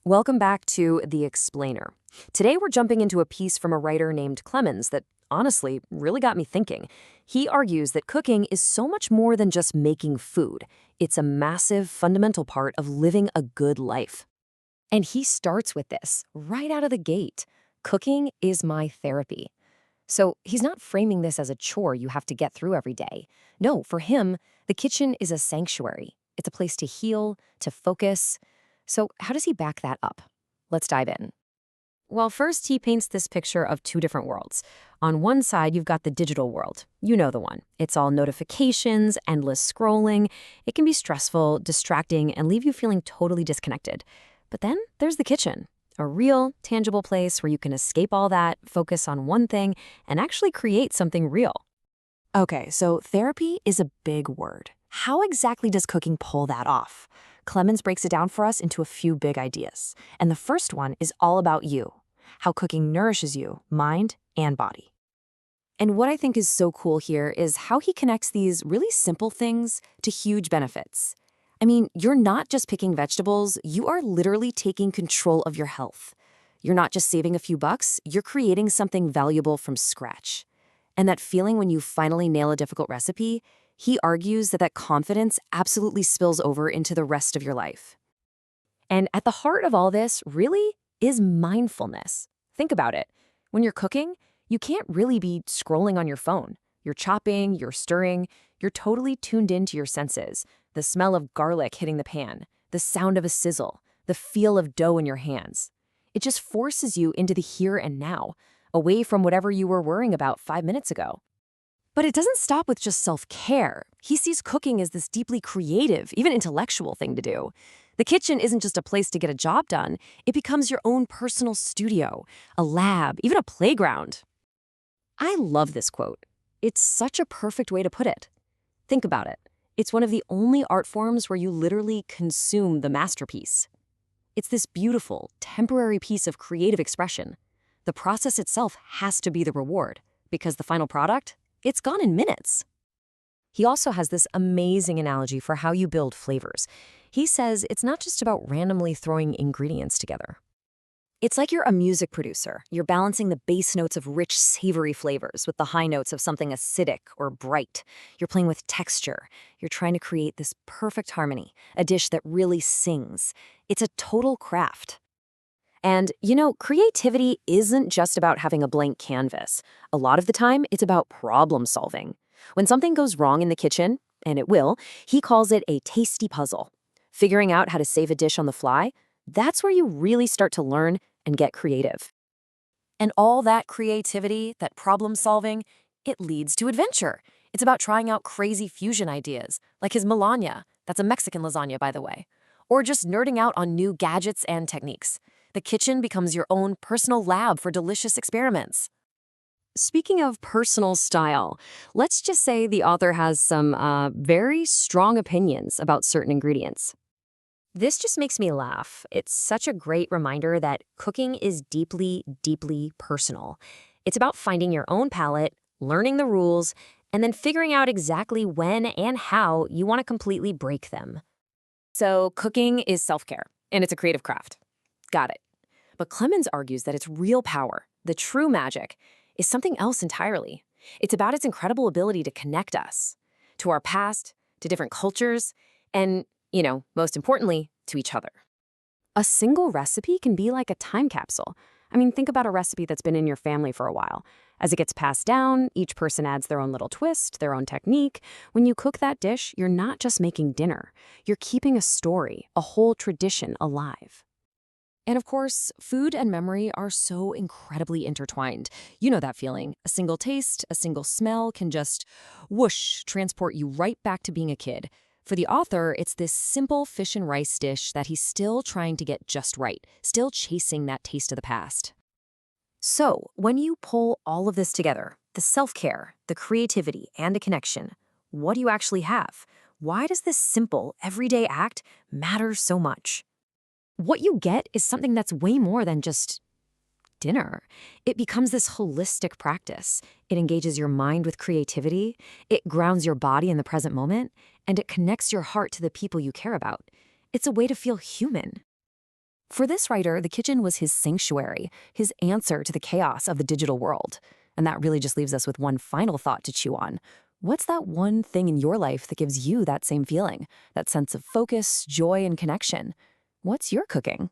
Welcome back to The Explainer. Today we're jumping into a piece from a writer named Clemens that honestly really got me thinking. He argues that cooking is so much more than just making food. It's a massive, fundamental part of living a good life. And he starts with this right out of the gate. Cooking is my therapy. So he's not framing this as a chore you have to get through every day. No, for him, the kitchen is a sanctuary. It's a place to heal, to focus. So how does he back that up? Let's dive in. Well, first, he paints this picture of two different worlds. On one side, you've got the digital world. You know the one. It's all notifications, endless scrolling. It can be stressful, distracting, and leave you feeling totally disconnected. But then there's the kitchen, a real, tangible place where you can escape all that, focus on one thing, and actually create something real. Okay, so therapy is a big word. How exactly does cooking pull that off? Clemens breaks it down for us into a few big ideas. And the first one is all about you, how cooking nourishes you, mind and body. And what I think is so cool here is how he connects these really simple things to huge benefits. I mean, you're not just picking vegetables, you are literally taking control of your health. You're not just saving a few bucks, you're creating something valuable from scratch. And that feeling when you finally nail a difficult recipe, he argues that confidence absolutely spills over into the rest of your life. And at the heart of all this, really, is mindfulness. Think about it. When you're cooking, you can't really be scrolling on your phone. You're chopping, you're stirring, you're totally tuned into your senses. The smell of garlic hitting the pan, the sound of a sizzle, the feel of dough in your hands. It just forces you into the here and now, away from whatever you were worrying about 5 minutes ago. But it doesn't stop with just self-care. He sees cooking as this deeply creative, even intellectual thing to do. The kitchen isn't just a place to get a job done. It becomes your own personal studio, a lab, even a playground. I love this quote. It's such a perfect way to put it. Think about it. It's one of the only art forms where you literally consume the masterpiece. It's this beautiful, temporary piece of creative expression. The process itself has to be the reward, because the final product, it's gone in minutes. He also has this amazing analogy for how you build flavors. He says it's not just about randomly throwing ingredients together. It's like you're a music producer. You're balancing the bass notes of rich, savory flavors with the high notes of something acidic or bright. You're playing with texture. You're trying to create this perfect harmony, a dish that really sings. It's a total craft. And, creativity isn't just about having a blank canvas. A lot of the time, it's about problem solving. When something goes wrong in the kitchen, and it will, he calls it a tasty puzzle. Figuring out how to save a dish on the fly, that's where you really start to learn and get creative. And all that creativity, that problem solving, it leads to adventure. It's about trying out crazy fusion ideas, like his Melania, that's a Mexican lasagna, by the way, or just nerding out on new gadgets and techniques. The kitchen becomes your own personal lab for delicious experiments. Speaking of personal style, let's just say the author has some very strong opinions about certain ingredients. This just makes me laugh. It's such a great reminder that cooking is deeply, deeply personal. It's about finding your own palate, learning the rules, and then figuring out exactly when and how you want to completely break them. So cooking is self-care, and it's a creative craft. Got it. But Clemens argues that its real power, the true magic, is something else entirely. It's about its incredible ability to connect us to our past, to different cultures, and, most importantly, to each other. A single recipe can be like a time capsule. I mean, think about a recipe that's been in your family for a while. As it gets passed down, each person adds their own little twist, their own technique. When you cook that dish, you're not just making dinner. You're keeping a story, a whole tradition alive. And of course, food and memory are so incredibly intertwined. You know that feeling. A single taste, a single smell can just whoosh, transport you right back to being a kid. For the author, it's this simple fish and rice dish that he's still trying to get just right, still chasing that taste of the past. So, when you pull all of this together, the self-care, the creativity, and the connection, what do you actually have? Why does this simple, everyday act matter so much? What you get is something that's way more than just dinner. It becomes this holistic practice. It engages your mind with creativity, it grounds your body in the present moment, and it connects your heart to the people you care about. It's a way to feel human. For this writer, the kitchen was his sanctuary, his answer to the chaos of the digital world. And that really just leaves us with one final thought to chew on. What's that one thing in your life that gives you that same feeling, that sense of focus, joy, and connection? What's your cooking?